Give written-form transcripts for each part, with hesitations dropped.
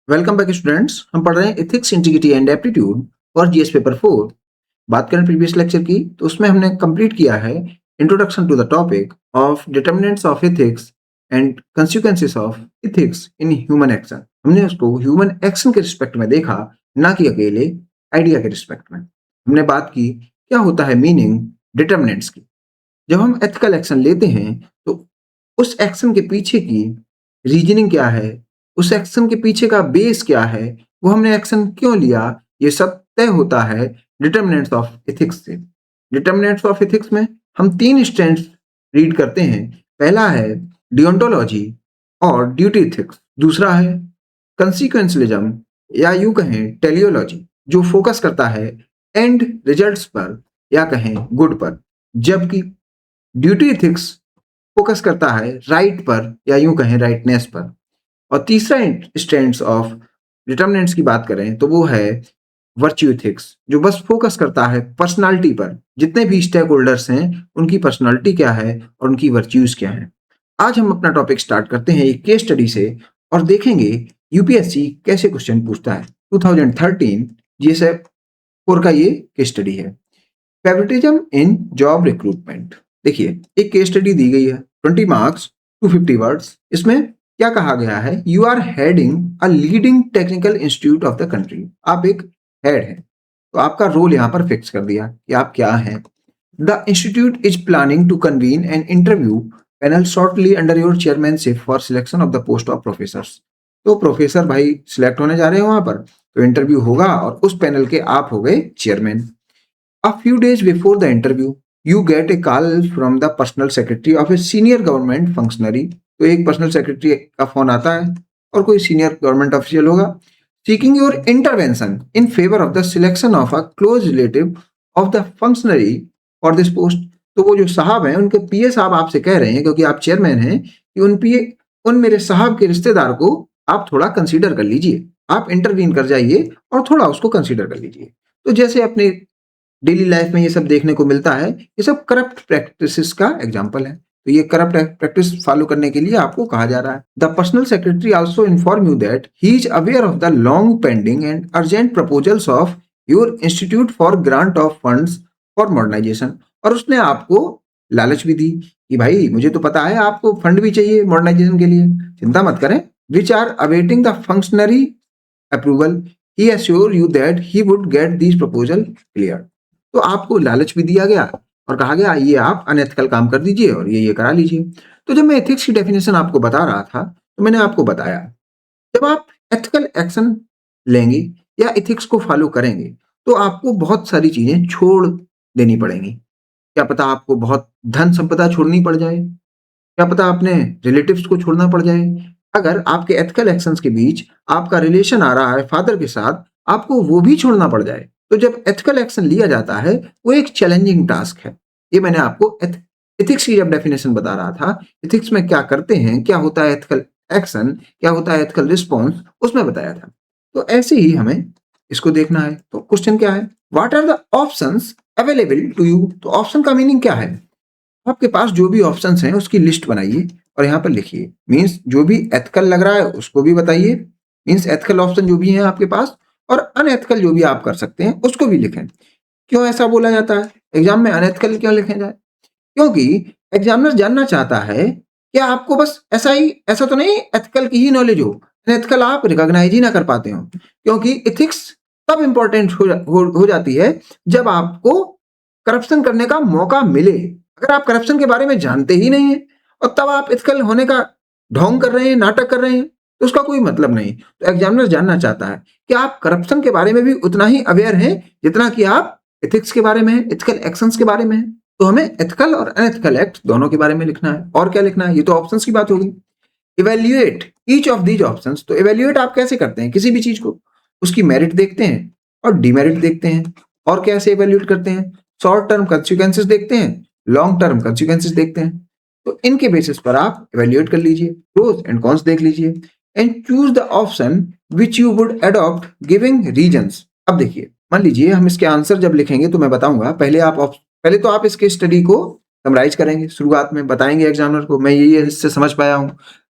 Welcome back students. हम पढ़ रहे हैं ethics, integrity and aptitude for GS paper 4। बात करें प्रीवियस लेक्चर की तो उसमें हमने कंप्लीट किया है introduction to the topic of determinants of ethics and consequences of ethics in human action. हमने उसको ह्यूमन एक्शन के रिस्पेक्ट में देखा, ना कि अकेले आइडिया के रिस्पेक्ट में। हमने बात की क्या होता है मीनिंग डिटर्मिनेंट्स की। जब हम एथिकल एक्शन लेते हैं तो उस एक्शन के पीछे की रीजनिंग क्या है, उस एक्शन के पीछे का बेस क्या है, वो हमने एक्शन क्यों लिया, ये सब तय होता है डिटर्मिनेंट्स ऑफ एथिक्स से। डिटर्मिनेंट्स ऑफ एथिक्स में हम 3 स्टैंड्स रीड करते हैं। पहला है डियोंटोलॉजी और ड्यूटी एथिक्स, दूसरा है कंसीक्वेंशलिज्म या यूं कहें टेलियोलॉजी, जो फोकस करता है एंड रिजल्ट्स पर या कहें गुड पर, जबकि ड्यूटी एथिक्स फोकस करता है राइट पर या यूं कहें राइटनेस पर। और तीसरा स्टैंड्स ऑफ डिटर्मिनेंट्स की बात करें तो वो है वर्च्यू एथिक्स, जो बस फोकस करता है पर्सनालिटी पर। जितने भी स्टेक होल्डर्स हैं उनकी पर्सनालिटी क्या है और उनकी वर्च्यूज क्या है। आज हम अपना टॉपिक स्टार्ट करते हैं एक केस स्टडी से और देखेंगे यूपीएससी कैसे क्वेश्चन पूछता है। 2013 जीएसएफ 4 का ये केस स्टडी है, फेवरेटिज्म इन जॉब रिक्रूटमेंट। देखिए एक केस स्टडी दी गई है, 20 मार्क्स 250 वर्ड्स। इसमें क्या कहा गया है, you are heading a leading technical institute of the country. आप एक हेड हैं तो आपका रोल यहाँ पर फिक्स कर दिया कि आप क्या हैं। The institute is planning to convene an interview panel shortly under your chairmanship for selection of the post of professors. तो प्रोफेसर भाई सिलेक्ट होने जा रहे हैं वहां पर, तो इंटरव्यू होगा और उस पैनल के आप हो गए chairman. A few days before the interview, you get a call from the personal secretary of a senior government functionary। तो एक पर्सनल सेक्रेटरी का फोन आता है और कोई सीनियर गवर्नमेंट ऑफिशियल होगा, seeking your intervention in favor of the selection of a close relative of the functionary for this post। तो वो जो साहब हैं उनके पीए साहब आपसे कह रहे हैं, क्योंकि आप चेयरमैन हैं, कि उन पीए उन मेरे साहब के रिश्तेदार को आप थोड़ा कंसीडर कर लीजिए, आप इंटरवीन कर जाइए और थोड़ा उसको कंसीडर कर लीजिए। तो जैसे अपने डेली लाइफ में ये सब देखने को मिलता है, ये सब करप्ट प्रैक्टिसेस का एग्जांपल है। तो ये करप्ट प्रैक्टिस फॉलो करने के लिए आपको कहा जा रहा है। The personal secretary also inform you that he is aware of the long pending and urgent proposals of your institute for grant of funds for modernisation. और उसने आपको लालच भी दी कि भाई मुझे तो पता है आपको फंड भी चाहिए मॉडर्नाइजेशन के लिए, चिंता मत करें, which are awaiting the functionary approval. He assure you that he would get this proposal clear. तो आपको लालच भी दिया गया और कहा गया ये आप अनएथिकल काम कर दीजिए और ये करा लीजिए। तो जब मैं एथिक्स की डेफिनेशन आपको बता रहा था तो मैंने आपको बताया, जब आप एथिकल एक्शन लेंगे या एथिक्स को फॉलो करेंगे तो आपको बहुत सारी चीजें छोड़ देनी पड़ेंगी। क्या पता आपको बहुत धन संपदा छोड़नी पड़ जाए, क्या पता अपने रिलेटिव्स को छोड़ना पड़ जाए। अगर आपके एथिकल एक्शंस के बीच आपका रिलेशन आ रहा है फादर के साथ, आपको वो भी छोड़ना पड़ जाए। तो जब एथिकल एक्शन लिया जाता है वो एक चैलेंजिंग टास्क है। ये मैंने आपको एथिक्स की जब डेफिनेशन बता रहा था, एथिक्स में क्या करते हैं, क्या होता है एथिकल एक्शन, क्या होता है एथिकल रिस्पॉन्स, उसमें बताया था। तो ऐसे ही हमें इसको देखना है। तो क्वेश्चन क्या है, what are the options available to you. तो ऑप्शन का मीनिंग क्या है, आपके पास जो भी ऑप्शंस हैं उसकी लिस्ट बनाइए और यहाँ पर लिखिए। मीन्स जो भी एथिकल लग रहा है उसको भी बताइए, मीन्स एथिकल ऑप्शन जो भी हैं आपके पास, और अनएथिकल जो भी आप कर सकते हैं उसको भी लिखें। क्यों ऐसा बोला जाता है, एग्जाम में अनएथिकल क्यों लिखे जाए, क्योंकि एग्जामिनर जानना चाहता है कि आपको बस ऐसा तो नहीं एथिकल की ही नॉलेज हो, अनएथिकल आप रिकॉग्नाइज ही ना कर पाते हो। क्योंकि एथिक्स तब इंपॉर्टेंट हो जाती है जब आपको करप्शन करने का मौका मिले। अगर आप करप्शन के बारे में जानते ही नहीं है और तब आप एथिकल होने का ढोंग कर रहे हैं, नाटक कर रहे हैं, तो उसका कोई मतलब नहीं। तो एग्जामिनर जानना चाहता है कि आप करप्शन के बारे में भी उतना ही अवेयर हैं जितना कि आप एथिक्स के बारे में, एथिकल एक्शंस के बारे में हैं। तो हमें एथिकल और अनएथिकल एक्ट दोनों के बारे में लिखना है। और क्या लिखना है, ये तो ऑप्शंस की बात होगी। Evaluate each of these options. तो इवेल्युएट आप कैसे करते हैं किसी भी चीज को, उसकी मेरिट देखते हैं और डिमेरिट देखते हैं। और कैसे इवेल्युएट करते हैं, शॉर्ट टर्म कंसिक्वेंसेस देखते हैं, लॉन्ग टर्म कंसिक्वेंसेस देखते हैं। तो इनके बेसिस पर आप इवेल्युएट कर लीजिए, प्रोस एंड कॉन्स देख लीजिए and choose the option which you would adopt giving reasons. अब देखिए, मान लीजिए हम इसके आंसर जब लिखेंगे तो मैं बताऊंगा, पहले तो आप इसके स्टडी को समराइज करेंगे, शुरुआत में बताएंगे एग्जामिनर को मैं ये इससे समझ पाया हूँ,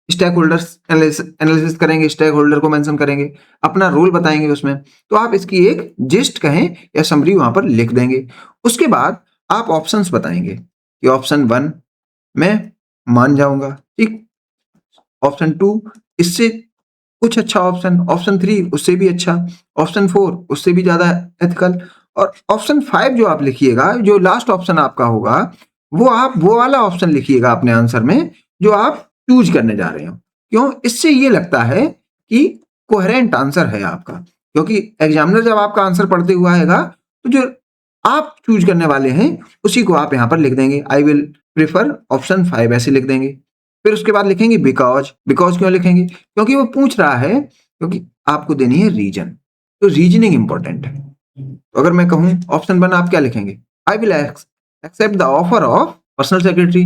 स्टेक होल्डर्स एनालिसिस करेंगे, स्टेक होल्डर को मेंशन करेंगे, अपना रोल बताएंगे उसमें। तो आप इसकी एक जिस्ट कहें या समरी वहां पर लिख देंगे। उसके बाद आप ऑप्शंस बताएंगे कि ऑप्शन 1 मैं मान जाऊंगा, ठीक, ऑप्शन 2 इससे कुछ अच्छा ऑप्शन, ऑप्शन 3 उससे भी अच्छा, ऑप्शन 4 उससे भी ज्यादा एथिकल, और ऑप्शन 5 जो आप लिखिएगा, जो लास्ट ऑप्शन आपका होगा, वो आप वो वाला ऑप्शन लिखिएगा अपने आंसर में जो आप चूज करने जा रहे हो। क्यों? इससे ये लगता है कि कोहेरेंट आंसर है आपका, क्योंकि एग्जामिनर जब आपका आंसर पढ़ते हुआ आएगा तो जो आप चूज करने वाले हैं उसी को आप यहां पर लिख देंगे। आई विल प्रिफर ऑप्शन 5 ऐसे लिख देंगे। फिर उसके बाद लिखेंगे बिकॉज। बिकॉज क्यों लिखेंगे? क्योंकि वो पूछ रहा है, क्योंकि आपको देनी है रीजन, तो रीजनिंग इंपॉर्टेंट है। तो अगर मैं कहूं ऑप्शन 1 आप क्या लिखेंगे? I will accept the offer of personal secretary.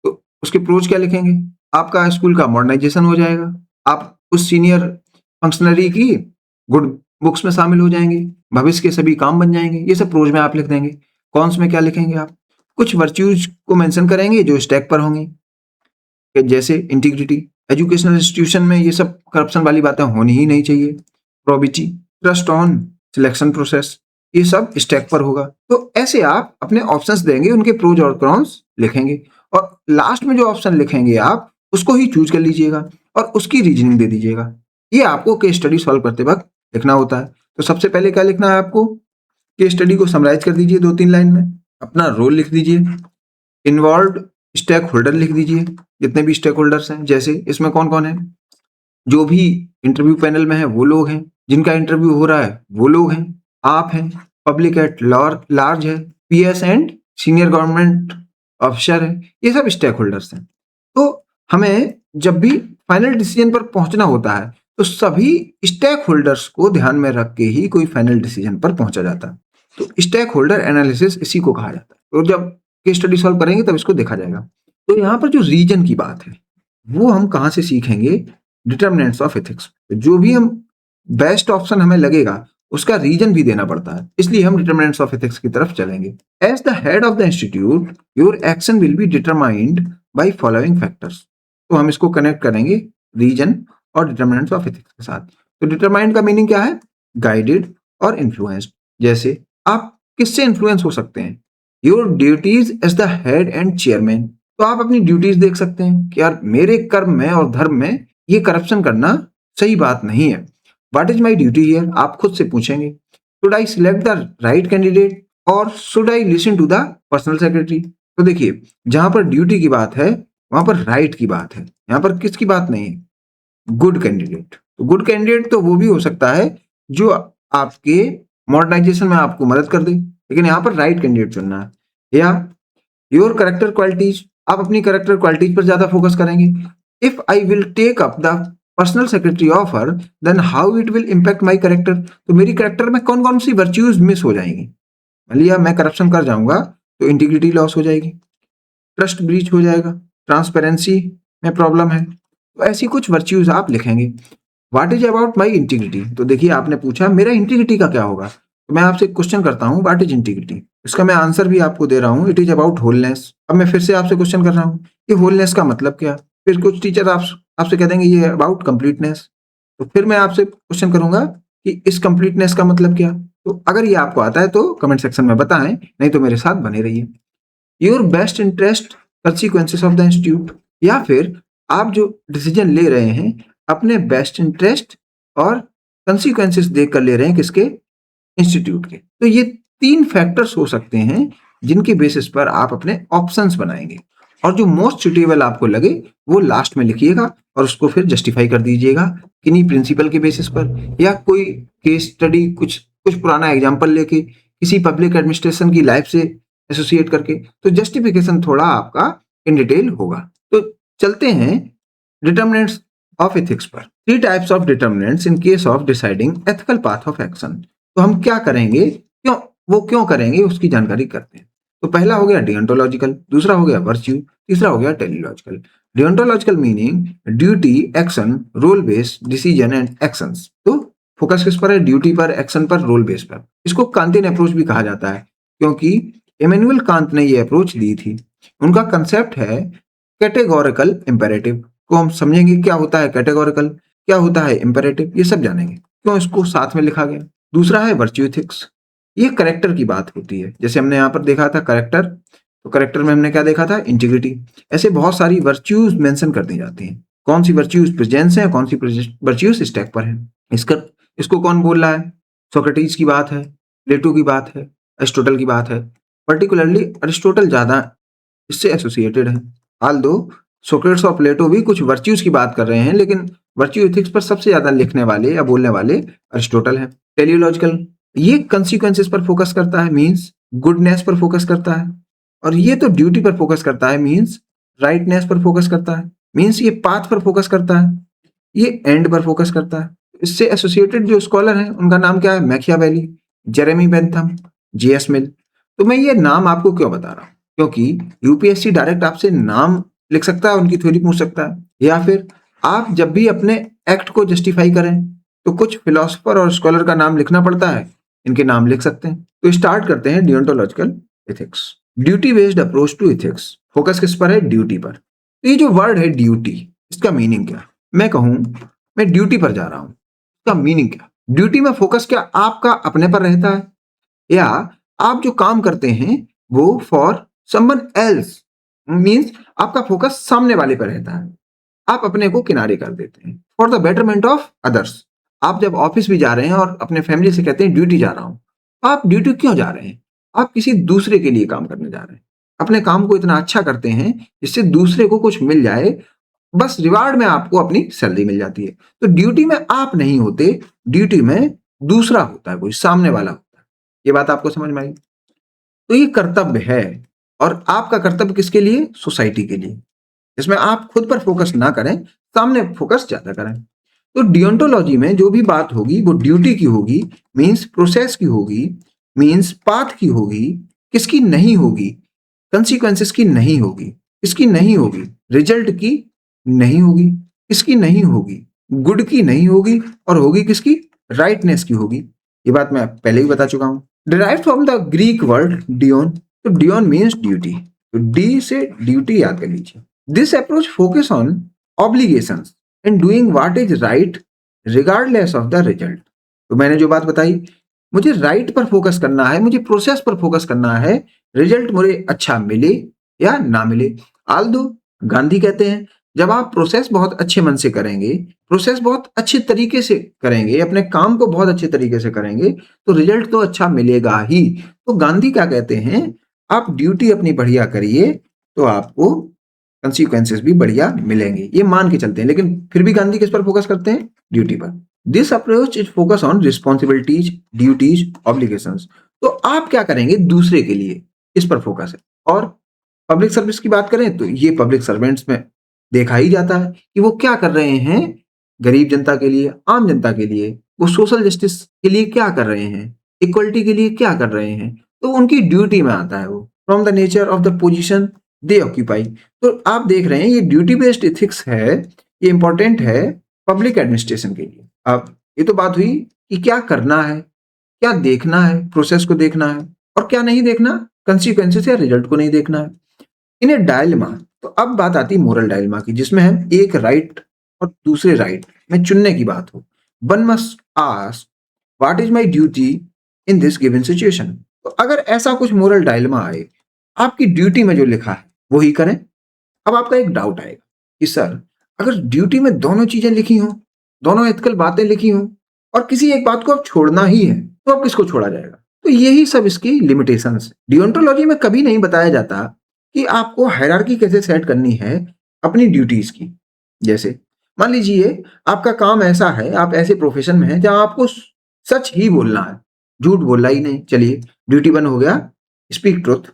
तो उसके प्रोज क्या लिखेंगे? आपका स्कूल का मॉडर्नाइजेशन हो जाएगा, आप उस सीनियर फंक्शनरी की गुड बुक्स में शामिल हो जाएंगे, भविष्य के सभी काम बन जाएंगे। ये सब प्रोज में आप लिख देंगे। कॉन्स में क्या लिखेंगे? आप कुछ वर्च्यूज को मेंशन करेंगे जो स्टैक पर होंगी, जैसे इंटीग्रिटी। एजुकेशनल इंस्टीट्यूशन में ये सब करप्शन वाली बातें होनी ही नहीं चाहिए। Probity, trust on selection process, ये सब स्टैक पर होगा। तो ऐसे आप अपने ऑप्शंस देंगे, उनके प्रोज और कॉन्स लिखेंगे, और लास्ट में जो ऑप्शन लिखेंगे आप उसको ही चूज कर लीजिएगा और उसकी रीजनिंग दे दीजिएगा। ये आपको केस स्टडी सॉल्व करते वक्त लिखना होता है। तो सबसे पहले क्या लिखना है आपको? केस स्टडी को समराइज कर दीजिए 2-3 लाइन में, अपना रोल लिख दीजिए, इन्वॉल्व स्टेक होल्डर लिख दीजिए, जितने भी स्टेक होल्डर्स हैं। जैसे इसमें कौन कौन है? जो भी इंटरव्यू पैनल में है वो लोग हैं, जिनका इंटरव्यू हो रहा है वो लोग हैं, आप हैं, पब्लिक एट लार्ज है, PS and senior government officer है, ये सब स्टेक होल्डर्स हैं। तो हमें जब भी फाइनल डिसीजन पर पहुंचना होता है तो सभी स्टेक होल्डर्स को ध्यान में रख के ही कोई फाइनल डिसीजन पर पहुंचा जाता है। तो स्टेक होल्डर एनालिसिस इसी को कहा जाता है। और जब केस स्टडी सॉल्व करेंगे तब इसको देखा जाएगा। तो यहाँ पर जो रीजन की बात है वो हम कहाँ से सीखेंगे? Determinants of ethics. जो भी हम बेस्ट ऑप्शन हमें लगेगा उसका रीजन भी देना पड़ता है, इसलिए हम डिटर्मिनेंट्स ऑफ एथिक्स की तरफ चलेंगे। As the head of the institute your action will be determined by following factors. तो हम इसको कनेक्ट करेंगे रीजन और डिटर्मिनेंट्स ऑफ एथिक्स के साथ। तो डिटरमाइंड का मीनिंग क्या है? गाइडेड और इन्फ्लुएंस्ड। जैसे आप किससे इन्फ्लुएंस हो सकते हैं? Your duties as the head and chairman. तो आप अपनी ड्यूटीज देख सकते हैं कि यार मेरे कर्म में और धर्म में ये करप्शन करना सही बात नहीं है। What is my duty here? आप खुद से पूछेंगे। Should I select the right candidate और should I listen to the personal secretary? तो देखिए, जहां पर ड्यूटी की बात है वहां पर राइट की बात है, यहाँ पर किसकी बात नहीं है? Good candidate. तो गुड कैंडिडेट तो वो भी हो सकता है जो आपके मॉडर्नाइजेशन में आपको मदद कर दे, लेकिन यहाँ पर राइट कैंडिडेट चुनना है। या योर करेक्टर क्वालिटीज, आप अपनी करेक्टर क्वालिटीज पर ज्यादा फोकस करेंगे। If I will take up the personal secretary offer then how it will impact my character. तो मेरी करेक्टर में कौन कौन सी वर्च्यूज मिस हो जाएंगी? मान लिया मैं करप्शन कर जाऊंगा तो इंटीग्रिटी लॉस हो जाएगी, ट्रस्ट ब्रीच हो जाएगा, ट्रांसपेरेंसी में प्रॉब्लम है। तो ऐसी कुछ वर्च्यूज आप लिखेंगे। What is about my integrity? तो देखिए, आपने पूछा मेरा इंटीग्रिटी का क्या होगा, तो मैं आपसे क्वेश्चन करता हूँ, व्हाट इज इंटीग्रिटी? इसका मैं आंसर भी आपको दे रहा हूँ, इट इज अबाउट होलनेस। अब मैं फिर से आपसे क्वेश्चन कर रहा हूँ कि होलनेस का मतलब क्या? फिर कुछ टीचर आपसे कह देंगे ये अबाउट कंप्लीटनेस। तो फिर मैं आपसे क्वेश्चन करूंगा कि इस कंप्लीटनेस का मतलब क्या? तो अगर ये आपको आता है तो कमेंट सेक्शन में बताएं, नहीं तो मेरे साथ बने रहिए। Your best interest consequences of the institute, या फिर आप जो डिसीजन ले रहे हैं अपने बेस्ट इंटरेस्ट और कंसिक्वेंसेस देख कर ले रहे हैं, किसके? इंस्टीट्यूट के। तो ये 3 फैक्टर्स हो सकते हैं जिनके बेसिस पर आप अपने ऑप्शंस बनाएंगे, और जो मोस्ट सुटेबल आपको लगे वो लास्ट में लिखिएगा और उसको फिर जस्टिफाई कर दीजिएगा किन्हीं प्रिंसिपल के बेसिस पर, या कोई केस स्टडी, कुछ कुछ पुराना एग्जाम्पल लेके, किसी पब्लिक एडमिनिस्ट्रेशन की लाइफ से एसोसिएट करके। तो जस्टिफिकेशन थोड़ा आपका इन डिटेल होगा। तो चलते हैं डिटर्मिनेंट्स ऑफ एथिक्स पर। 3 types of determinants in case of deciding ethical path of action. तो हम क्या करेंगे, क्यों करेंगे, उसकी जानकारी करते हैं। तो पहला हो गया डियोंटोलॉजिकल, दूसरा हो गया वर्च्यू, तीसरा हो गया teleological. Deontological meaning duty, action, role based decision and actions. तो फोकस किस पर है? ड्यूटी पर, एक्शन पर, रोल बेस पर। इसको कांतियन अप्रोच भी कहा जाता है, क्योंकि इमैनुअल कांत ने ये अप्रोच दी थी। उनका कंसेप्ट है कैटेगोरिकल इंपेरेटिव। को हम समझेंगे क्या होता है कैटेगोरिकल, क्या होता है इंपेरेटिव, ये सब जानेंगे, क्यों इसको साथ में लिखा गया। दूसरा है वर्च्यू एथिक्स, ये करेक्टर की बात होती है। जैसे हमने यहाँ पर देखा था करेक्टर, तो करेक्टर में हमने क्या देखा था, इंटीग्रिटी। ऐसे बहुत सारी वर्च्यूज मेंशन कर दी जाती हैं, कौन सी वर्च्यूज प्रेजेंस है, कौन सी वर्च्यूज स्टैक पर है। इसको कौन बोल रहा है, सोक्रेटिस की बात है, प्लेटो की बात है, एरिस्टोटल की बात है। पर्टिकुलरली अरिस्टोटल ज्यादा इससे एसोसिएटेड है। हाल दो सोक्रेट्स और प्लेटो भी कुछ वर्च्यूज की बात कर रहे हैं, लेकिन वर्च्यू एथिक्स पर सबसे ज्यादा लिखने वाले या बोलने वाले अरिस्टोटल है। टेलियोलॉजिकल, ये कंसिक्वेंसेस पर फोकस करता है, मींस गुडनेस पर फोकस करता है। और ये तो ड्यूटी पर फोकस करता है, मींस राइटनेस पर फोकस करता है, मींस ये पाथ पर फोकस करता है, ये एंड पर फोकस करता है। इससे एसोसिएटेड जो स्कॉलर हैं उनका नाम क्या है, मैकियावेली, जेरेमी बेंथम, जेएस मिल। तो मैं ये नाम आपको क्यों बता रहा हूँ, क्योंकि यूपीएससी डायरेक्ट आपसे नाम लिख सकता है, उनकी थ्योरी पूछ सकता है, या फिर आप जब भी अपने एक्ट को जस्टिफाई करें तो कुछ फिलोसोफर और स्कॉलर का नाम लिखना पड़ता है, इनके नाम लिख सकते हैं। तो स्टार्ट करते हैं deontological ethics. Duty based approach to ethics, focus किस पर है, ड्यूटी पर। तो ये जो वर्ड है ड्यूटी, इसका मीनिंग क्या, मैं कहूं मैं ड्यूटी पर जा रहा हूं, इसका मीनिंग क्या। ड्यूटी में फोकस क्या आपका अपने पर रहता है, या आप जो काम करते हैं वो फॉर समवन एल्स, मींस आपका फोकस सामने वाले पर रहता है, आप अपने को किनारे कर देते हैं for the betterment of others. आप जब ऑफिस भी जा रहे हैं और अपने फैमिली से कहते हैं ड्यूटी जा रहा हूं, तो आप ड्यूटी क्यों जा रहे हैं, आप किसी दूसरे के लिए काम करने जा रहे हैं, अपने काम को इतना अच्छा करते हैं जिससे दूसरे को कुछ मिल जाए, बस रिवार्ड में आपको अपनी सैलरी मिल जाती है। तो ड्यूटी में आप नहीं होते, ड्यूटी में दूसरा होता है, कोई सामने वाला होता है। ये बात आपको समझ में आई। तो ये कर्तव्य है, और आपका कर्तव्य किसके लिए, सोसाइटी के लिए, इसमें आप खुद पर फोकस ना करें, सामने फोकस ज्यादा करें। तो डियोंटोलॉजी में जो भी बात होगी वो ड्यूटी की होगी, मींस प्रोसेस की होगी, मींस पाथ की होगी, किसकी नहीं होगी, कंसीक्वेंसेस की नहीं होगी, किसकी नहीं होगी, रिजल्ट की नहीं होगी, किसकी नहीं होगी, गुड की नहीं होगी, और होगी किसकी, राइटनेस की होगी। ये बात मैं पहले ही बता चुका हूं। Derived from the Greek word Dion, तो डियोन मीन्स ड्यूटी, तो डी से ड्यूटी याद कर लीजिए। This approach focus on obligations and doing what is right regardless of the result. तो मैंने जो बात बताई, मुझे राइट पर फोकस करना है, मुझे प्रोसेस पर फोकस करना है, रिजल्ट मुझे अच्छा मिले या ना मिले। आल्दो गांधी कहते हैं जब आप प्रोसेस बहुत अच्छे मन से करेंगे, प्रोसेस बहुत अच्छे तरीके से करेंगे, अपने काम को बहुत अच्छे तरीके से करेंगे, तो रिजल्ट तो अच्छा मिलेगा ही। तो गांधी क्या कहते हैं, आप ड्यूटी अपनी बढ़िया करिए तो आपको कंसिक्वेंसेस भी बढ़िया मिलेंगे, ये मान के चलते हैं। लेकिन फिर भी गांधी किस पर फोकस करते हैं, ड्यूटी पर। This approach is focus on responsibilities, duties, obligations. तो आप क्या करेंगे दूसरे के लिए, इस पर फोकस है। और पब्लिक सर्विस की बात करें तो ये पब्लिक सर्वेंट्स में देखा ही जाता है कि वो क्या कर रहे हैं, गरीब जनता के लिए, आम जनता के लिए, वो सोशल जस्टिस के लिए क्या कर रहे हैं, इक्वलिटी के लिए क्या कर रहे हैं, तो उनकी ड्यूटी में आता है वो, from the nature of the position they occupy. तो आप देख रहे हैं ये ड्यूटी बेस्ड एथिक्स है, ये इंपॉर्टेंट है पब्लिक एडमिनिस्ट्रेशन के लिए। अब ये तो बात हुई कि क्या करना है, क्या देखना है, प्रोसेस को देखना है, और क्या नहीं देखना, कंसिक्वेंसेस या रिजल्ट को नहीं देखना है। इन ए डायलेमा, तो अब बात आती है मोरल डायलेमा की, जिसमें हम एक राइट और दूसरे राइट में चुनने की बात हो। One must ask what is my duty in this given situation. तो अगर ऐसा कुछ मोरल डायलेमा आए, आपकी ड्यूटी में जो लिखा है वो ही करें। अब आपका एक डाउट आएगा कि सर अगर ड्यूटी में दोनों चीजें लिखी हों, दोनों एथिकल बातें लिखी हों, और किसी एक बात को अब छोड़ना ही है, तो अब किसको छोड़ा जाएगा। तो यही सब इसकी लिमिटेशंस। डियोंटोलॉजी में कभी नहीं बताया जाता कि आपको हायरार्की कैसे सेट करनी है अपनी ड्यूटीज की। जैसे मान लीजिए आपका काम ऐसा है, आप ऐसे प्रोफेशन में हैं जहां आपको सच ही बोलना है, झूठ बोलना ही नहीं। चलिए ड्यूटी 1 हो गया, स्पीक ट्रुथ।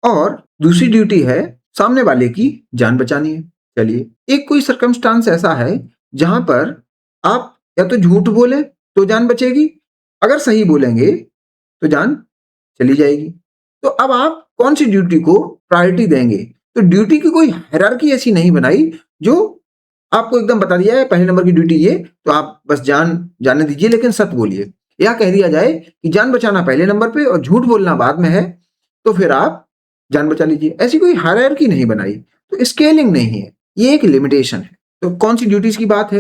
और दूसरी ड्यूटी है सामने वाले की जान बचानी है। चलिए एक कोई सर्कमस्टांस ऐसा है जहां पर आप या तो झूठ बोले तो जान बचेगी, अगर सही बोलेंगे तो जान चली जाएगी। तो अब आप कौन सी ड्यूटी को प्रायोरिटी देंगे। तो ड्यूटी की कोई हायरार्की ऐसी नहीं बनाई जो आपको एकदम बता दिया है पहले नंबर की ड्यूटी ये, तो आप बस जाने दीजिए लेकिन सत्य बोलिए, या कह दिया जाए कि जान बचाना पहले नंबर पे और झूठ बोलना बाद में है, तो फिर आप जान बचा लीजिए। ऐसी कोई हायरार्की नहीं बनाई, तो स्केलिंग नहीं है, ये एक लिमिटेशन है। तो कौन सी ड्यूटीज की बात है?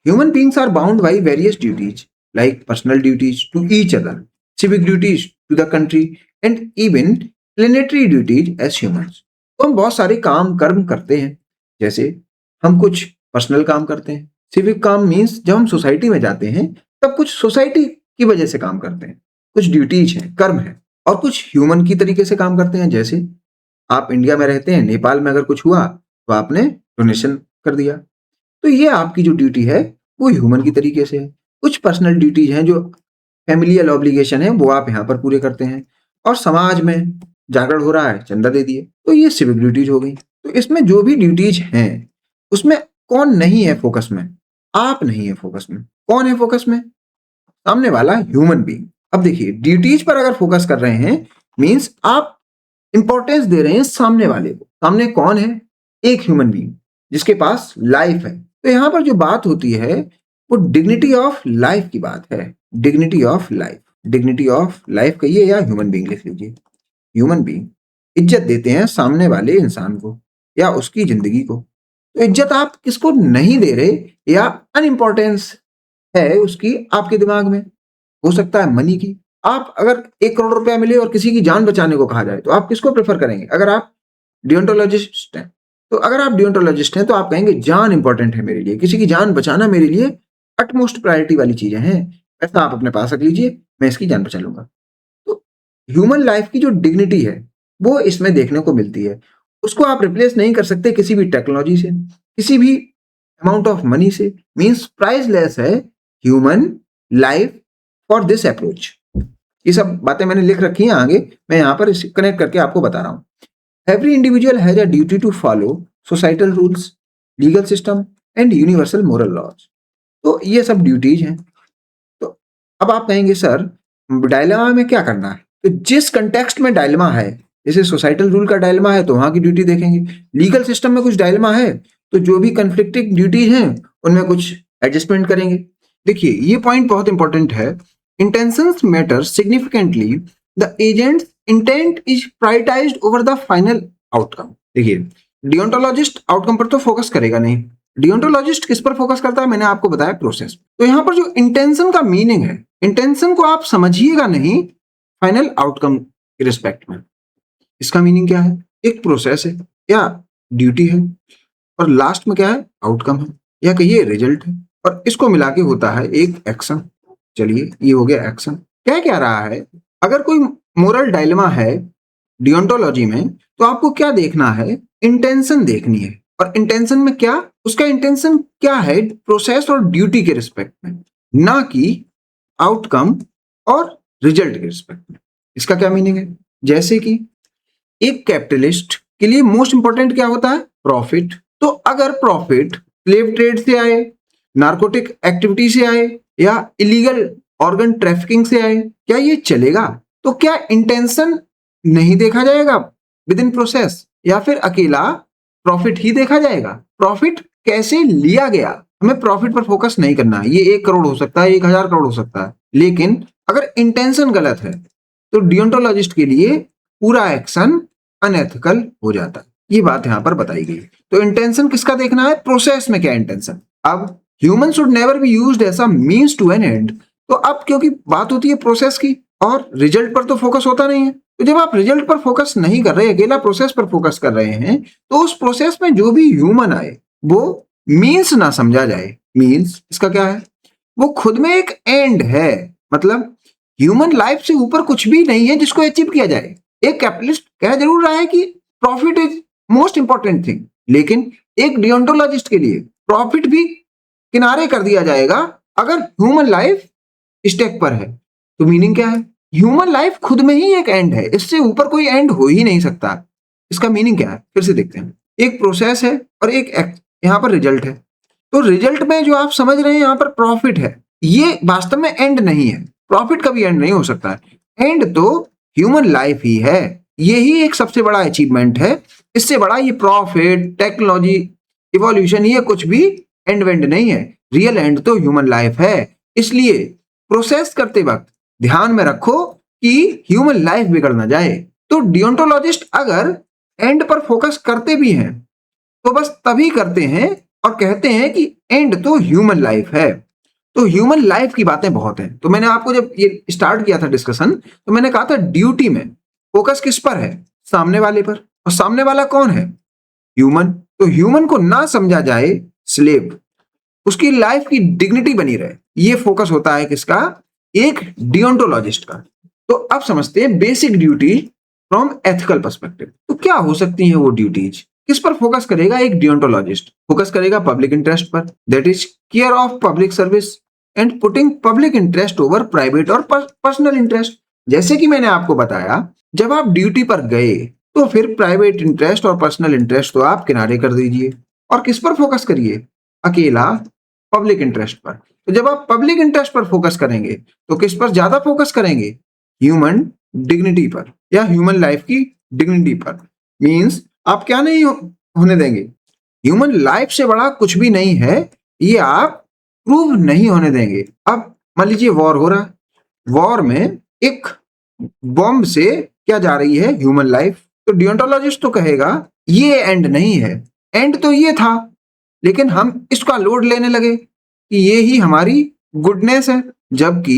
Human beings are bound by various duties like personal duties to each other, civic duties to the country and even planetary duties as humans. तो हम बहुत सारे काम कर्म करते हैं, जैसे हम कुछ पर्सनल काम करते हैं। सिविक काम मीन्स जब हम सोसाइटी में जाते हैं तब कुछ सोसाइटी की वजह से काम करते हैं, कुछ ड्यूटीज हैं, कर्म है। और कुछ ह्यूमन की तरीके से काम करते हैं, जैसे आप इंडिया में रहते हैं, नेपाल में अगर कुछ हुआ तो आपने डोनेशन कर दिया, तो ये आपकी जो ड्यूटी है वो ह्यूमन की तरीके से है। कुछ पर्सनल ड्यूटीज हैं जो फैमिलियल ऑब्लिगेशन है, वो आप यहाँ पर पूरे करते हैं। और समाज में जागरण हो रहा है, चंदा दे दिए, तो ये सिविक ड्यूटीज हो गई। तो इसमें जो भी ड्यूटीज हैं उसमें कौन नहीं है फोकस में? आप नहीं है फोकस में। कौन है फोकस में? सामने वाला ह्यूमन बीइंग। अब देखिए, ड्यूटीज पर अगर फोकस कर रहे हैं मींस आप इंपॉर्टेंस दे रहे हैं सामने वाले को। सामने कौन है? एक ह्यूमन बीइंग जिसके पास लाइफ है। तो यहां पर जो बात होती है वो डिग्निटी ऑफ लाइफ की बात है। Dignity of life, dignity of life कहिए या ह्यूमन बीइंग लिख लीजिए। ह्यूमन बीइंग इज्जत देते हैं सामने वाले इंसान को या उसकी जिंदगी को। तो इज्जत आप किसको नहीं दे रहे या अनइम्पोर्टेंस है उसकी आपके दिमाग में, हो सकता है मनी की। आप अगर 1 करोड़ रुपया मिले और किसी की जान बचाने को कहा जाए तो आप किसको प्रेफर करेंगे? अगर आप डियोंटोलॉजिस्ट हैं तो अगर आप डियोंटोलॉजिस्ट हैं तो आप कहेंगे जान इंपॉर्टेंट है मेरे लिए, किसी की जान बचाना मेरे लिए अटमोस्ट प्रायोरिटी वाली चीजें हैं। ऐसा आप अपने पास रख लीजिए, मैं इसकी जान बचा लूंगा। तो ह्यूमन लाइफ की जो डिग्निटी है वो इसमें देखने को मिलती है। उसको आप रिप्लेस नहीं कर सकते किसी भी टेक्नोलॉजी से, किसी भी अमाउंट ऑफ मनी से। मीन्स प्राइसलेस है human life for this approach. ये सब बातें मैंने लिख रखी हैं आगे, मैं यहाँ पर कनेक्ट करके आपको बता रहा हूँ। Every individual has a duty to follow societal rules, legal system and universal moral laws. तो ये सब ड्यूटीज हैं। तो अब आप कहेंगे सर डायलेमा में क्या करना है? तो जिस कंटेक्स्ट में डायलेमा है, जैसे सोसाइटल रूल का डायलेमा है तो वहां की ड्यूटी देखेंगे। लीगल सिस्टम में कुछ डायलेमा है तो जो भी कंफ्लिक्टिंग ड्यूटीज हैं उनमें कुछ एडजस्टमेंट करेंगे। देखिए, ये पॉइंट बहुत इंपॉर्टेंट है। Intentions matter significantly. The agent's intent is prioritized over the final outcome. देखिए, डियोंटोलॉजिस्ट आउटकम पर तो फोकस करेगा नहीं। डियोंटोलॉजिस्ट किस पर फोकस करता है? मैंने आपको बताया प्रोसेस। तो यहां पर जो इंटेंशन का मीनिंग है, इंटेंशन को आप समझिएगा नहीं फाइनल आउटकम के रिस्पेक्ट में। इसका मीनिंग क्या है? एक प्रोसेस है या ड्यूटी है और लास्ट में क्या है? आउटकम है या कहिए रिजल्ट है, और इसको मिला के होता है एक एक्शन। चलिए, ये हो गया एक्शन। क्या रहा है? अगर कोई मोरल डायलेमा है डियोंटोलॉजी में तो आपको क्या देखना है? इंटेंशन देखनी है। और इंटेंशन में क्या? उसका इंटेंशन क्या है प्रोसेस और ड्यूटी के रिस्पेक्ट में, ना कि आउटकम और रिजल्ट के रिस्पेक्ट में। इसका क्या मीनिंग है? जैसे कि एक कैपिटलिस्ट के लिए मोस्ट इंपॉर्टेंट क्या होता है? प्रॉफिट। तो अगर प्रॉफिट स्लेव ट्रेड से आए, नार्कोटिक एक्टिविटी से आए या इलीगल ऑर्गन ट्रैफिकिंग से आए, क्या ये चलेगा? तो क्या इंटेंशन नहीं देखा जाएगा विद इन प्रोसेस, या फिर अकेला प्रॉफिट ही देखा जाएगा? प्रॉफिट कैसे लिया गया, हमें प्रॉफिट पर फोकस नहीं करना है। ये 1 करोड़ हो सकता है, 1000 करोड़ हो सकता है, लेकिन अगर इंटेंशन गलत है तो डियोंटोलॉजिस्ट के लिए पूरा एक्शन अनएथिकल हो जाता है। ये बात यहां पर बताई गई। तो इंटेंशन किसका देखना है? प्रोसेस में क्या इंटेंशन। अब human should never be used as a means to an end. तो अब क्योंकि बात होती है प्रोसेस की और रिजल्ट पर तो फोकस होता नहीं है, तो जब आप रिजल्ट पर फोकस नहीं कर रहे, अकेला प्रोसेस पर फोकस कर रहे हैं, तो उस प्रोसेस में जो भी ह्यूमन आए वो मींस ना समझा जाए। मींस इसका क्या है? वो खुद में एक एंड है। मतलब ह्यूमन लाइफ से ऊपर कुछ भी नहीं है जिसको अचीव किया जाए। एक कैपिटलिस्ट कह जरूर रहा है कि profit is most important thing, लेकिन एक डियोंटोलॉजिस्ट के लिए प्रॉफिट भी किनारे कर दिया जाएगा अगर ह्यूमन लाइफ स्टेक पर है। तो मीनिंग क्या है? ह्यूमन लाइफ खुद में ही एक एंड है, इससे ऊपर कोई एंड हो ही नहीं सकता। इसका मीनिंग क्या है? फिर से देखते हैं। एक प्रोसेस है और एक यहाँ पर रिजल्ट है। तो रिजल्ट में जो आप समझ रहे हैं यहाँ पर प्रॉफिट है, ये वास्तव में एंड नहीं है। प्रॉफिट का भी एंड नहीं हो सकता है। एंड तो ह्यूमन लाइफ ही है, यही एक सबसे बड़ा अचीवमेंट है। इससे बड़ा ये प्रॉफिट, टेक्नोलॉजी, इवोल्यूशन, ये कुछ भी एंड वेंड नहीं है। रियल एंड तो ह्यूमन लाइफ है। इसलिए प्रोसेस करते वक्त ध्यान में रखो कि ह्यूमन लाइफ बिगड़ ना जाए। तो डियोंटोलॉजिस्ट अगर एंड पर फोकस करते भी हैं तो बस तभी करते हैं और कहते हैं कि एंड तो ह्यूमन लाइफ है। तो ह्यूमन लाइफ की बातें बहुत हैं। तो मैंने आपको जब ये स्टार्ट किया था डिस्कशन, तो मैंने कहा था ड्यूटी में फोकस किस पर है? सामने वाले पर। और सामने वाला कौन है? ह्यूमन। तो ह्यूमन को ना समझा जाए स्लेव, उसकी लाइफ की डिग्निटी बनी रहे, ये फोकस होता है किसका? एक डियोंटोलॉजिस्ट का। तो अब समझते हैं basic duty from ethical perspective. तो क्या हो सकती हैं वो ड्यूटीज? किस पर फोकस करेगा एक डियोंटोलॉजिस्ट? फोकस करेगा पब्लिक इंटरेस्ट पर, that is care of public service and putting public interest over private और पर्सनल इंटरेस्ट। जैसे कि मैंने आपको बताया, जब आप ड्यूटी पर गए तो फिर प्राइवेट इंटरेस्ट और पर्सनल इंटरेस्ट तो आप किनारे कर दीजिए और किस पर फोकस करिए? अकेला पब्लिक इंटरेस्ट पर। तो जब आप पब्लिक इंटरेस्ट पर फोकस करेंगे तो किस पर ज्यादा फोकस करेंगे? ह्यूमन डिग्निटी पर या ह्यूमन लाइफ की डिग्निटी पर। मींस आप क्या नहीं होने देंगे? ह्यूमन लाइफ से बड़ा कुछ भी नहीं है, ये आप प्रूव नहीं होने देंगे। अब मान लीजिए वॉर हो रहा है, वॉर में एक बॉम्ब से क्या जा रही है? Human life. तो डियोंटोलॉजिस्ट तो कहेगा ये एंड नहीं है, एंड तो ये था, लेकिन हम इसका लोड लेने लगे कि ये ही हमारी गुडनेस है, जबकि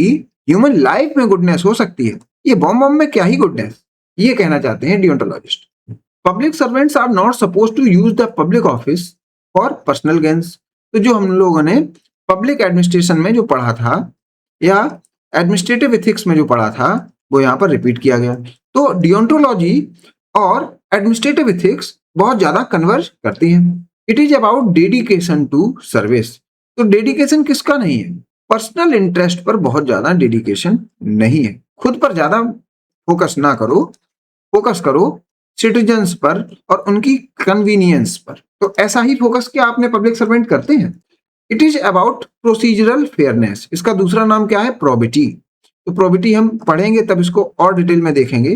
ह्यूमन लाइफ में गुडनेस हो सकती है, ये बॉम्ब में क्या ही गुडनेस? ये कहना चाहते हैं deontologist. Public servants are not suppose to use the public office for personal gains. तो जो हम लोगों ने पब्लिक एडमिनिस्ट्रेशन में जो पढ़ा था या एडमिनिस्ट्रेटिव एथिक्स में जो पढ़ा था, वो यहाँ पर रिपीट किया गया। तो डियोंटोलॉजी और एडमिनिस्ट्रेटिव एथिक्स बहुत ज्यादा कन्वर्ज करती हैं। It is about dedication to service. तो डेडिकेशन किसका नहीं है? पर्सनल इंटरेस्ट पर बहुत ज्यादा डेडिकेशन नहीं है। खुद पर ज्यादा फोकस ना करो, फोकस करो सिटीजन्स पर और उनकी कन्वीनियंस पर। तो ऐसा ही फोकस क्या आपने पब्लिक सर्वेंट करते हैं? It is about procedural fairness. इसका दूसरा नाम क्या है? प्रोबिटी। तो प्रोबिटी हम पढ़ेंगे तब इसको और डिटेल में देखेंगे।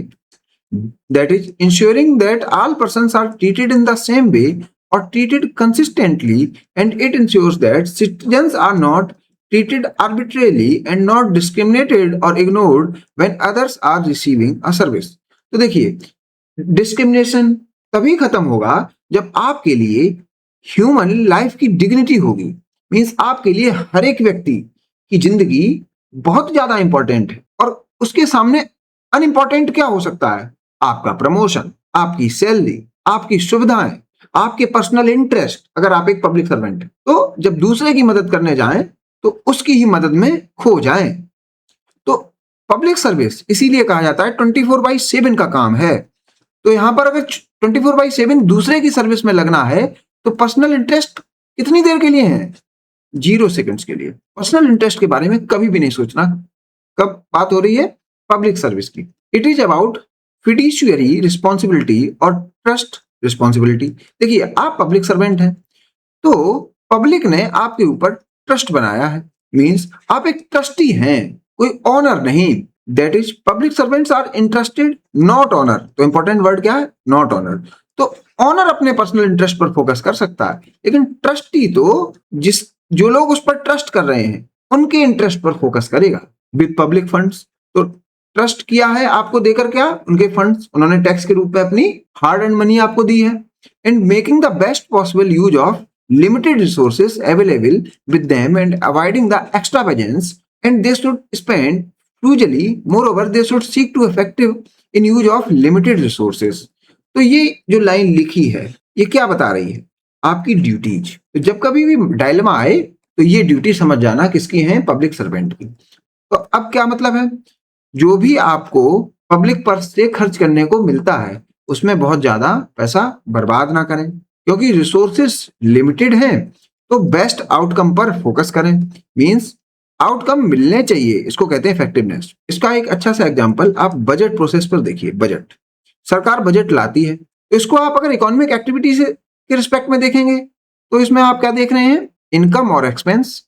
That is ensuring that all persons are treated in the same way or treated consistently, and it ensures that citizens are not treated arbitrarily and not discriminated or ignored when others are receiving a service. तो देखिए, discrimination तभी खत्म होगा जब आपके लिए human life की dignity होगी। मींस आपके लिए हर एक व्यक्ति की जिंदगी बहुत ज्यादा इंपॉर्टेंट है और उसके सामने अनइम्पॉर्टेंट क्या हो सकता है? आपका प्रमोशन, आपकी सैलरी, आपकी सुविधाएं, आपके पर्सनल इंटरेस्ट। अगर आप एक पब्लिक सर्वेंट हैं तो जब दूसरे की मदद करने जाएं तो उसकी ही मदद में खो जाएं। तो पब्लिक सर्विस इसीलिए कहा जाता है 24/7 का काम है। तो यहां पर अगर 24/7 दूसरे की सर्विस में लगना है तो पर्सनल इंटरेस्ट कितनी देर के लिए है? 0 सेकंड्स के लिए। पर्सनल इंटरेस्ट के बारे में कभी भी नहीं सोचना। कब बात हो रही है? पब्लिक सर्विस की। It is about fiduciary responsibility और ट्रस्ट रिस्पॉन्सिबिलिटी। देखिए, आप पब्लिक सर्वेंट हैं तो पब्लिक ने आपके ऊपर ट्रस्ट बनाया है। मींस आप एक ट्रस्टी हैं, कोई ऑनर नहीं। That is public servants are interested not honour. तो इंपॉर्टेंट वर्ड क्या है? Not honour. तो ऑनर अपने पर्सनल इंटरेस्ट पर फोकस कर सकता है, लेकिन ट्रस्टी तो जो लोग उस पर ट्रस्ट कर रहे हैं उनके इंटरेस्ट पर फोकस करेगा विद पब्लिक फंड्स। तो ट्रस्ट किया है आपको देकर, क्या उनके फंड्स उन्होंने टैक्स के रूप में अपनी हार्ड एंड मनी आपको दी है। And making the best possible use of limited resources available with them and avoiding the extravagance and they should spend frugally. Moreover they should seek to effective in use of limited resources. तो ये जो line लिखी है ये क्या बता रही है? आपकी ड्यूटीज। तो जब कभी भी डायलेमा आए तो ये ड्यूटी समझ जाना किसकी है? पब्लिक सर्वेंट की। तो अब क्या मतलब है? जो भी आपको पब्लिक पर्स से खर्च करने को मिलता है उसमें बहुत ज्यादा पैसा बर्बाद ना करें, क्योंकि रिसोर्सेस लिमिटेड हैं। तो बेस्ट आउटकम पर फोकस करें। मींस आउटकम मिलने चाहिए, इसको कहते हैं इफेक्टिवनेस। इसका एक अच्छा सा एग्जांपल आप बजट प्रोसेस पर देखिए। बजट, सरकार बजट लाती है तो इसको आप अगर इकोनॉमिक एक्टिविटी से के रिस्पेक्ट में देखेंगे तो इसमें आप क्या देख रहे हैं? इनकम और एक्सपेंस।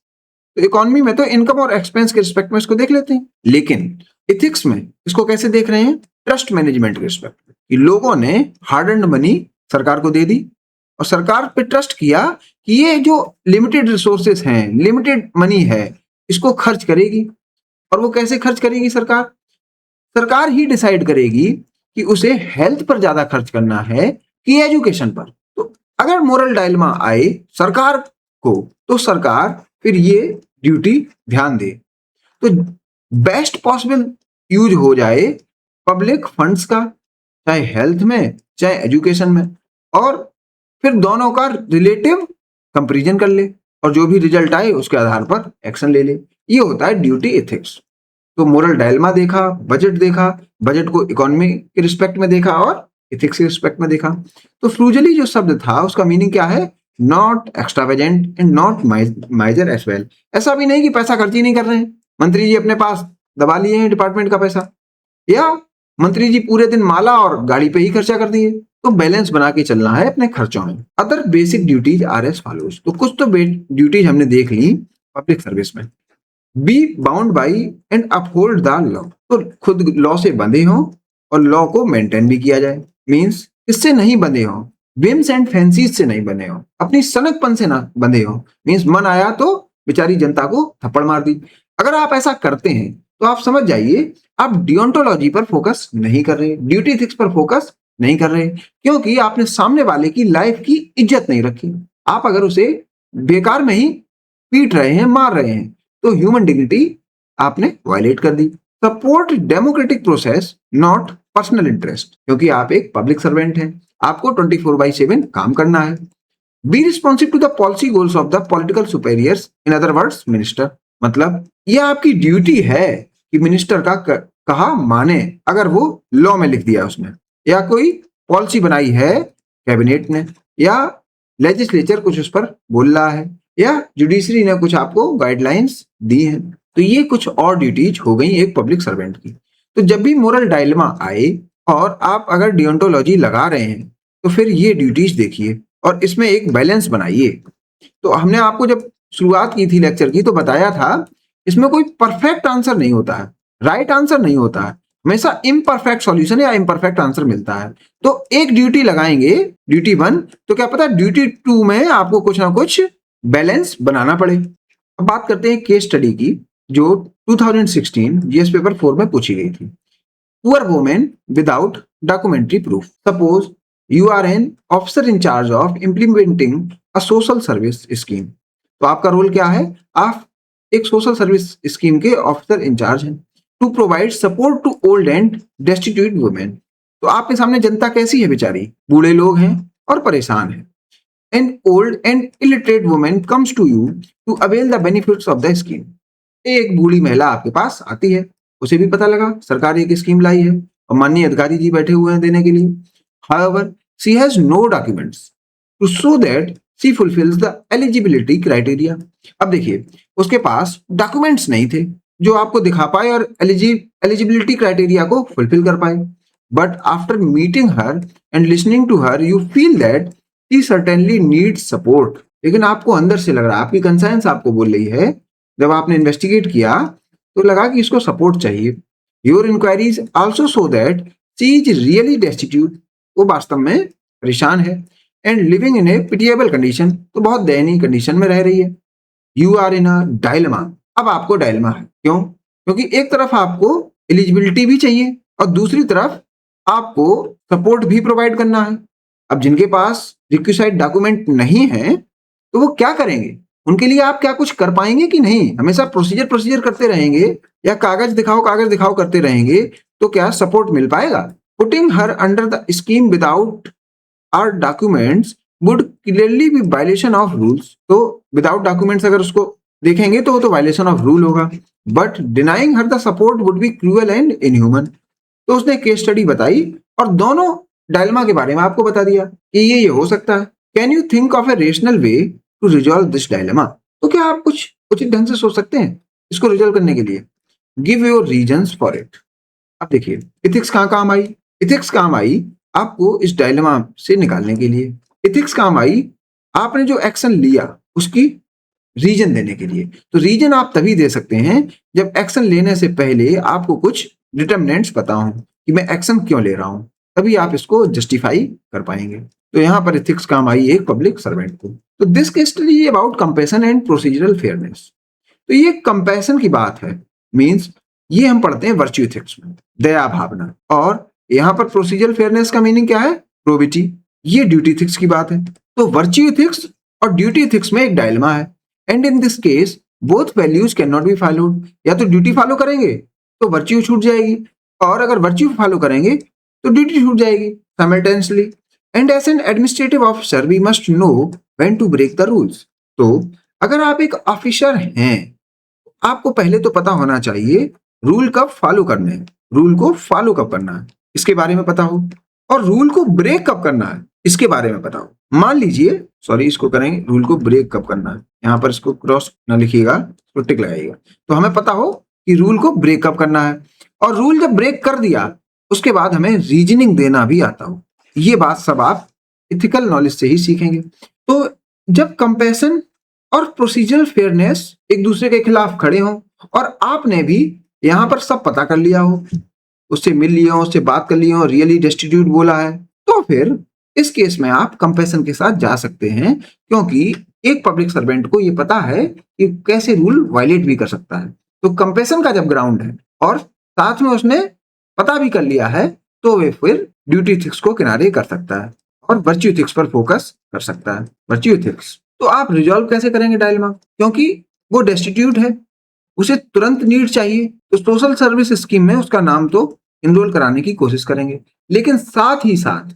तो इकोनॉमी में तो इनकम और एक्सपेंस के रिस्पेक्ट में इसको देख लेते हैं, लेकिन इथिक्स में इसको कैसे देख रहे हैं? ट्रस्ट मैनेजमेंट के रिस्पेक्ट में, कि लोगों ने हार्ड एंड मनी सरकार को दे दी और सरकार पे ट्रस्ट किया कि ये जो लिमिटेड रिसोर्सेस हैं, लिमिटेड मनी है, इसको खर्च करेगी। और वो कैसे खर्च करेगी? सरकार सरकार ही डिसाइड करेगी कि उसे हेल्थ पर ज्यादा खर्च करना है कि एजुकेशन पर। तो अगर मोरल डायलेमा आए, सरकार को, तो सरकार फिर ये ड्यूटी ध्यान दे तो बेस्ट पॉसिबल यूज हो जाए पब्लिक फंड्स का, चाहे हेल्थ में चाहे एजुकेशन में, और फिर दोनों का रिलेटिव कंपैरिजन कर ले और जो भी रिजल्ट आए उसके आधार पर एक्शन ले ले। ये होता है ड्यूटी एथिक्स। तो मोरल डायलेमा देखा, बजट को इकोनॉमी के रिस्पेक्ट में देखा और एथिक्स के रिस्पेक्ट में देखा। तो फ्रूजली जो शब्द था उसका मीनिंग क्या है? Not extravagant and not miser as well. ऐसा भी नहीं कि पैसा खर्च ही नहीं कर रहे हैं, मंत्री जी अपने पास दबा लिए हैं डिपार्टमेंट का पैसा, या मंत्री जी पूरे दिन माला और गाड़ी पे ही खर्चा कर दिए। तो बैलेंस बना के चलना है अपने खर्चों में। Other basic duties are as follows. तो कुछ तो ड्यूटीज हमने देख ली पब्लिक सर्विस में। Be bound by and uphold the law. तो खुद लॉ से बंधे हो और लॉ को मेंटेन भी किया जाए। मींस इससे नहीं बंधे हो, विम्स एंड फैंसीज से नहीं बंधे हो, अपनी सनकपन से ना बंधे हो। मींस मन आया तो बेचारी जनता को थप्पड़ मार दी। अगर आप ऐसा करते हैं तो आप समझ जाइए आप डियोंटोलॉजी पर फोकस नहीं कर रहे, ड्यूटी एथिक्स पर फोकस नहीं कर रहे, क्योंकि आपने सामने वाले की लाइफ की इज्जत नहीं रखी। आप अगर उसे बेकार में ही पीट रहे हैं, मार रहे हैं, तो ह्यूमन डिग्निटी आपने वायलेट कर दी। Support democratic process not personal interest, क्योंकि आप एक पब्लिक सर्वेंट हैं, आपको 24/7 काम करना है। Be responsive to the policy goals of the political superiors, in other words minister. मतलब यह आपकी ड्यूटी है कि मिनिस्टर का कहा माने, अगर वो लॉ में लिख दिया उसने, या कोई पॉलिसी बनाई है कैबिनेट ने, या लेजिस्लेचर कुछ उस पर बोल रहा है, या जुडिशरी ने कुछ आपको गाइडलाइंस दी हैं। तो ये कुछ और ड्यूटीज हो गई एक पब्लिक सर्वेंट की। तो जब भी मोरल डायलेमा आए और आप अगर डियोंटोलॉजी लगा रहे हैं तो फिर ये ड्यूटीज देखिए और इसमें एक बैलेंस बनाइए। तो हमने आपको जब शुरुआत की थी लेक्चर की तो बताया था इसमें कोई परफेक्ट आंसर नहीं होता है, राइट आंसर नहीं होता है, हमेशा इम्परफेक्ट सॉल्यूशन या इम्परफेक्ट आंसर मिलता है। तो एक ड्यूटी लगाएंगे ड्यूटी 1, तो क्या पता ड्यूटी 2 में आपको कुछ ना कुछ बैलेंस बनाना पड़े। अब बात करते हैं केस स्टडी की जो 2016 जीएस पेपर 4 में पूछी गई थी। Poor women without documentary proof. Suppose you are an officer in charge of implementing a social service scheme. तो आपका रोल क्या है? आप एक सोशल सर्विस स्कीम के ऑफिसर इंचार्ज हैं। To provide support to old and destitute women. तो आपके सामने जनता कैसी है? बेचारी बूढ़े लोग हैं और परेशान हैं। An old and illiterate woman comes to you to avail the benefits of the scheme. एक बूढ़ी महिला आपके पास आती है, उसे भी पता लगा सरकार एक स्कीम लाई है और माननीय अधिकारी जी बैठे हुए हैं देने के लिए। However, she has no documents to show that she fulfills the eligibility criteria. अब देखिए उसके पास डॉक्यूमेंट्स नहीं थे जो आपको दिखा पाए और एलिजिबिलिटी क्राइटेरिया को फुलफिल कर पाए। But after meeting her and listening to her you feel that she certainly needs support. लेकिन आपको अंदर से लग रहा है, आपकी कंसाइंस आपको बोल रही है, जब आपने इन्वेस्टिगेट किया तो लगा कि इसको सपोर्ट चाहिए। Your inquiries also show that she is really destitute. वो वास्तव में परेशान है। And living in a pitiable condition, तो बहुत दयनीय कंडीशन में रह रही है। You are in a dilemma. अब आपको डायलेमा है। क्यों? क्योंकि एक तरफ आपको एलिजिबिलिटी भी चाहिए और दूसरी तरफ आपको सपोर्ट भी प्रोवाइड करना है। अब जिनके पास रिक्विसाइड डॉक्यूमेंट नहीं है तो वो क्या करेंगे? उनके लिए आप क्या कुछ कर पाएंगे कि नहीं? हमेशा प्रोसीजर करते रहेंगे या कागज दिखाओ करते रहेंगे तो क्या सपोर्ट मिल पाएगा? Putting her under the scheme without are documents would clearly be violation of rules. तो विदाउट डॉक्यूमेंट्स अगर उसको देखेंगे तो वो तो वायलेशन ऑफ रूल होगा। But denying her the support would be cruel and inhuman. तो उसने केस स्टडी बताई और दोनों डायलेमा के बारे में आपको बता दिया कि ये हो सकता है। Can you think of a rational way to resolve this dilemma? तो क्या आप कुछ उचित ढंग से सोच सकते हैं इसको रिजॉल्व करने के लिए? Give your reasons for it. अब देखिए इथिक्स कहाँ काम आई? इथिक्स काम आई आपको इस डायलेमा से निकालने के लिए। इथिक्स काम आई आपने जो एक्शन लिया उसकी रीजन देने के लिए। तो रीजन आप तभी दे सकते हैं जब एक्शन लेने से पहले आपको कुछ डिटर्मिनेंट्स पता हो कि मैं एक्शन क्यों ले रहा हूं, तभी आप इसको जस्टिफाई कर पाएंगे। तो यहां पर एथिक्स काम आई एक पब्लिक सर्वेंट को। तो this case study about compassion and procedural fairness. तो ये कंपैशन की बात है, मींस ये हम पढ़ते हैं वर्च्यू एथिक्स में, दया भावना। और यहां पर प्रोसीजरल फेयरनेस का मीनिंग क्या है? प्रोबिटी। ये ड्यूटी एथिक्स की बात है। तो वर्च्यू एथिक्स और ड्यूटी एथिक्स में एक डायलेमा है। And in this case both values can not be followed. या तो ड्यूटी फॉलो करेंगे तो वर्च्यू छूट जाएगी, और अगर वर्च्यू फॉलो करेंगे तो ड्यूटी छूट जाएगी simultaneously. And as an administrative officer we must know when to break the rules. तो अगर आप एक ऑफिसर हैं, आपको पहले तो पता होना चाहिए रूल कब फॉलो करने हैं, रूल को फॉलो कब करना है इसके बारे में पता हो, और रूल को ब्रेक कब करना है इसके बारे में पता हो। मान लीजिए, सॉरी इसको करेंगे, रूल को ब्रेक कब करना है, यहाँ पर इसको क्रॉस ना लिखिएगा, इसको टिक लगाइएगा, तो हमें पता हो कि रूल को ब्रेक कब करना है। और रूल जब ब्रेक कर दिया उसके बाद हमें रीजनिंग देना भी आता हो। ये बात सब आप इथिकल नॉलेज से ही सीखेंगे। तो जब कंपैशन और प्रोसीजरल फेयरनेस एक दूसरे के खिलाफ खड़े हों और आपने भी यहाँ पर सब पता कर लिया हो, उससे मिल लिया हो, उससे बात कर लिया हो, रियली डेस्टिट्यूट बोला है, तो फिर इस केस में आप कंपैशन के साथ जा सकते हैं, क्योंकि एक पब्लिक सर्वेंट को ये पता है कि कैसे रूल वायलेट भी कर सकता है। तो कंपैशन का जब ग्राउंड है और साथ में उसने पता भी कर लिया है, तो वे फिर ड्यूटी एथिक्स को किनारे कर सकता है और वर्च्यू एथिक्स पर फोकस कर सकता है। वर्च्यू एथिक्स तो आप रिजॉल्व कैसे करेंगे डायलेमा, क्योंकि वो डेस्टिट्यूट है, उसे तुरंत नीड चाहिए, तो सोशल सर्विस स्कीम में उसका नाम तो इनरोल कराने की कोशिश करेंगे, लेकिन साथ ही साथ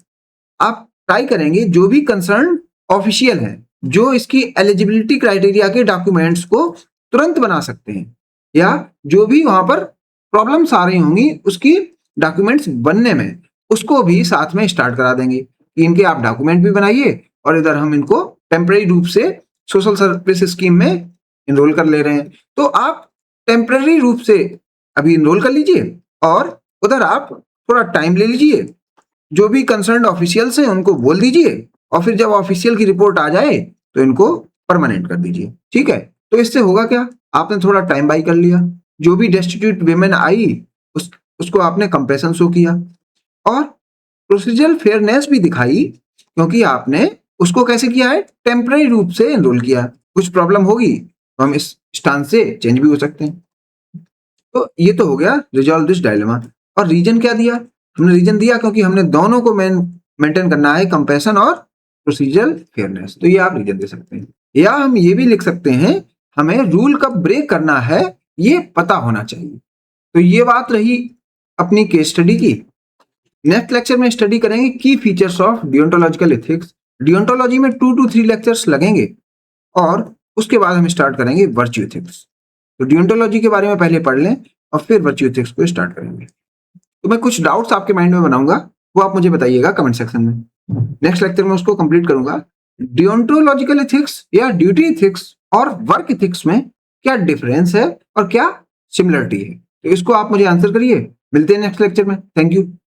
आप ट्राई करेंगे जो भी कंसर्न ऑफिशियल है, जो इसकी एलिजिबिलिटी क्राइटेरिया के डॉक्यूमेंट्स को तुरंत बना सकते हैं, या जो भी वहां पर प्रॉब्लम्स आ रही होंगी उसकी डॉक्यूमेंट्स बनने में, उसको भी साथ में स्टार्ट करा देंगे कि इनके आप डॉक्यूमेंट भी बनाइए और इधर हम इनको टेम्पररी रूप से सोशल सर्विस स्कीम में इनरोल कर ले रहे हैं। तो आप टेम्पररी रूप से अभी इनरोल कर लीजिए और उधर आप थोड़ा टाइम ले लीजिए, जो भी कंसर्न ऑफिशियल्स हैं उनको बोल दीजिए, और फिर जब ऑफिशियल की रिपोर्ट आ जाए तो इनको परमानेंट कर दीजिए। ठीक है, तो इससे होगा क्या, आपने थोड़ा टाइम बाई कर लिया, जो भी डेस्टिट्यूट विमेन आई उसको आपने कंपेशन शो किया और प्रोसीजरल फेयरनेस भी दिखाई, क्योंकि आपने उसको कैसे किया है, टेम्पररी रूप से एनरोल किया। कुछ प्रॉब्लम होगी तो हम इस स्टांस से चेंज भी हो सकते हैं। तो ये तो हो गया रिजॉल्व दिस डायलेमा। और रीजन क्या दिया, हमने रीजन दिया क्योंकि हमने दोनों को मेंटेन करना है, कंपैशन और प्रोसीजरल फेयरनेस, तो ये आप रीजन दे सकते हैं। या हम ये भी लिख सकते हैं हमें रूल कब ब्रेक करना है ये पता होना चाहिए। तो ये बात रही अपनी केस स्टडी की। नेक्स्ट लेक्चर में स्टडी करेंगे की फीचर्स ऑफ डियोंटोलॉजिकल एथिक्स। डियोंटोलॉजी में 2 to 3 लेक्चर्स लगेंगे और उसके बाद हम स्टार्ट करेंगे वर्च्यू एथिक्स। तो डियोंटोलॉजी के बारे में पहले पढ़ लें और फिर वर्च्यू एथिक्स को स्टार्ट करेंगे। तो मैं कुछ डाउट्स आपके माइंड में बनाऊंगा, वो आप मुझे बताइएगा कमेंट सेक्शन में। नेक्स्ट लेक्चर में उसको कंप्लीट करूंगा। डियोंटोलॉजिकल एथिक्स या ड्यूटी एथिक्स और वर्क एथिक्स में क्या डिफरेंस है और क्या सिमिलरिटी है, तो इसको आप मुझे आंसर करिए। मिलते हैं नेक्स्ट लेक्चर में। Thank you.